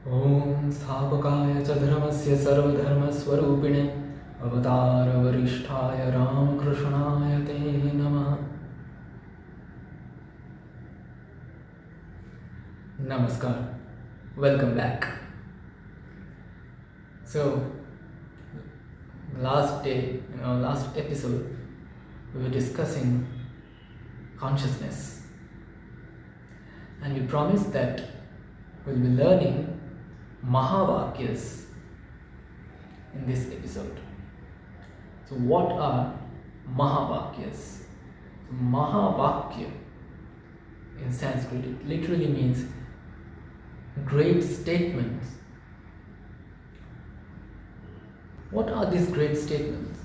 ॐ स्थापकाय च धर्मस्य सर्वधर्मस्वरूपिणे अवतारवरिष्ठाय रामकृष्णाय ते नमः. Namaskar. Welcome back. So, last episode, we were discussing consciousness, and we promised that we'll be learning Mahāvākyas in this episode. So, what are Mahāvākyas? Mahāvākya in Sanskrit, it literally means great statements. What are these great statements?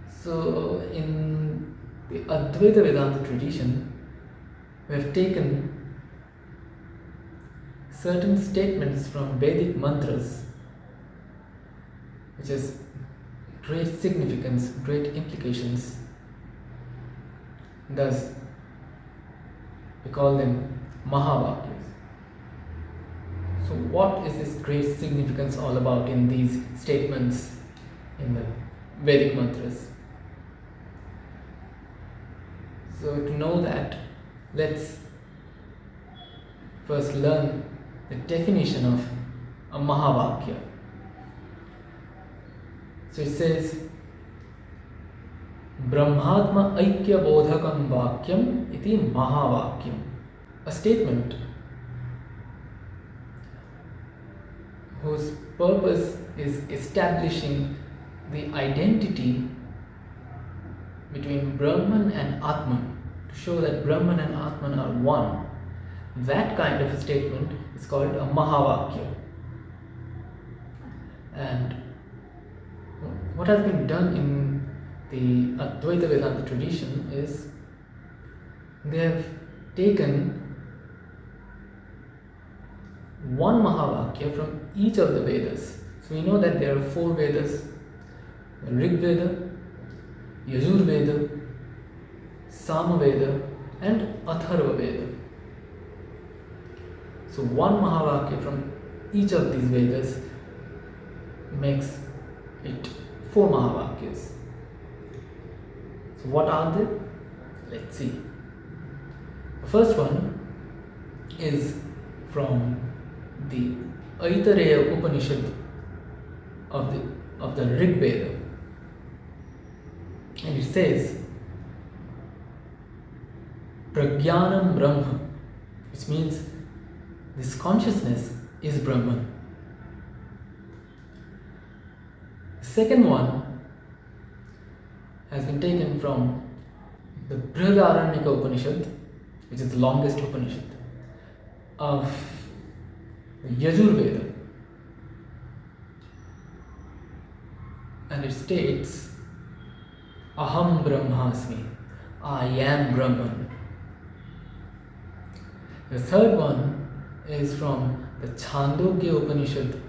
So, in the Advaita Vedanta tradition, we have taken certain statements from Vedic mantras, which has great significance, great implications. Thus, we call them Mahāvākyas. So, what is this great significance all about in these statements in the Vedic mantras? So, to know that, let's first learn the definition of a Mahāvākya. So it says, Brahmatma Aikya Bodhakam Vakyam iti Mahāvākyam. A statement whose purpose is establishing the identity between Brahman and Atman, to show that Brahman and Atman are one. That kind of a statement is called a Mahāvākya. And what has been done in the Advaita Vedanta tradition is they have taken one Mahāvākya from each of the Vedas. So we know that there are 4 Vedas: Rig Veda, Yajur Veda, Sama Veda, and Atharva Veda. So one Mahāvākya from each of these Vedas makes it 4 Mahāvākyas. So what are they? Let's see. The first one is from the Aitareya Upanishad of the Rig Veda. And it says, Prajnanam Brahma, which means this consciousness is Brahman. The second one has been taken from the Brihadaranyaka Upanishad, which is the longest Upanishad of the Yajur Veda. And it states, Aham Brahmasmi, I am Brahman. The third one is from the Chandogya Upanishad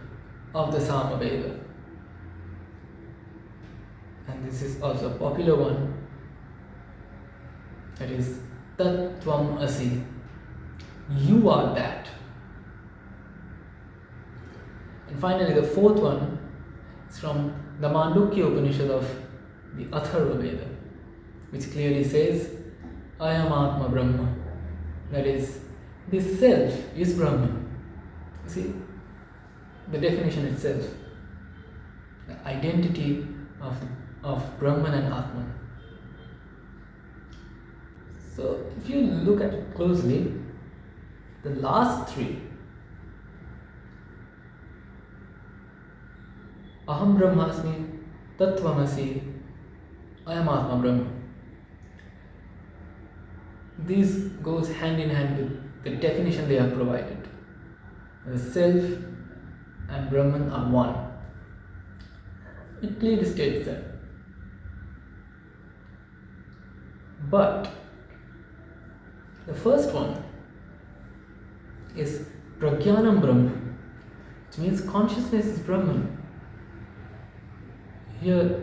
of the Sama Veda. And this is also a popular one. That is Tat Tvam Asi. You are that. And finally, the fourth one is from the Mandukya Upanishad of the Atharva Veda, which clearly says, I am Atma Brahma. That is, this self is Brahman. You see, the definition itself, the identity of Brahman and Atman. So, if you look at it closely, the last 3, Aham Brahmasmi, Tattvamasi, I am Atma Brahma. This goes hand in hand with the definition they have provided. The self and Brahman are one. It clearly states that. But the first one is Prajnanam Brahma, which means consciousness is Brahman. Here,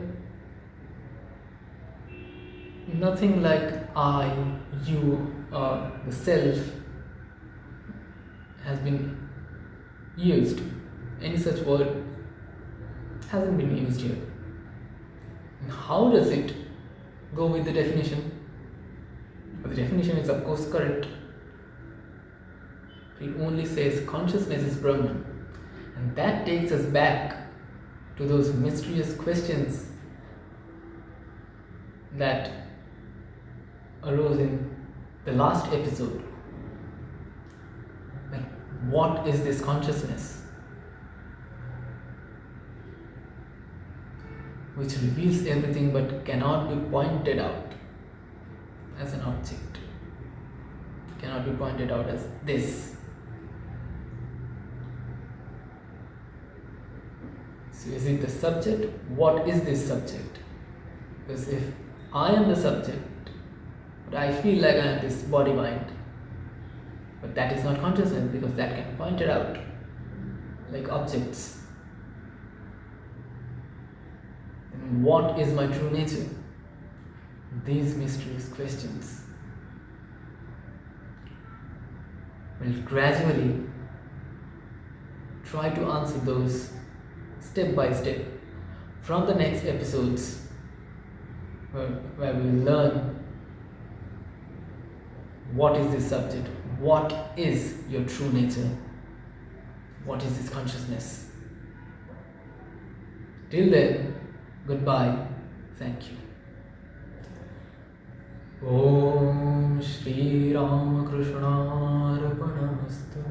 nothing like I, you, or the self has been used. Any such word hasn't been used here. And how does it go with the definition? The definition is of course correct. It only says consciousness is Brahman. And that takes us back to those mysterious questions that arose in the last episode. Like, what is this consciousness? Which reveals everything but cannot be pointed out as an object. Cannot be pointed out as this. So is it the subject? What is this subject? Because if I am the subject, but I feel like I am this body-mind, but that is not consciousness because that can point it out like objects. Then what is my true nature? These mysterious questions will gradually try to answer those step by step from the next episodes where we will learn what is this subject, what is your true nature, what is this consciousness. Till then, goodbye, thank you. Om Shri Ramakrishna Arpanamastu.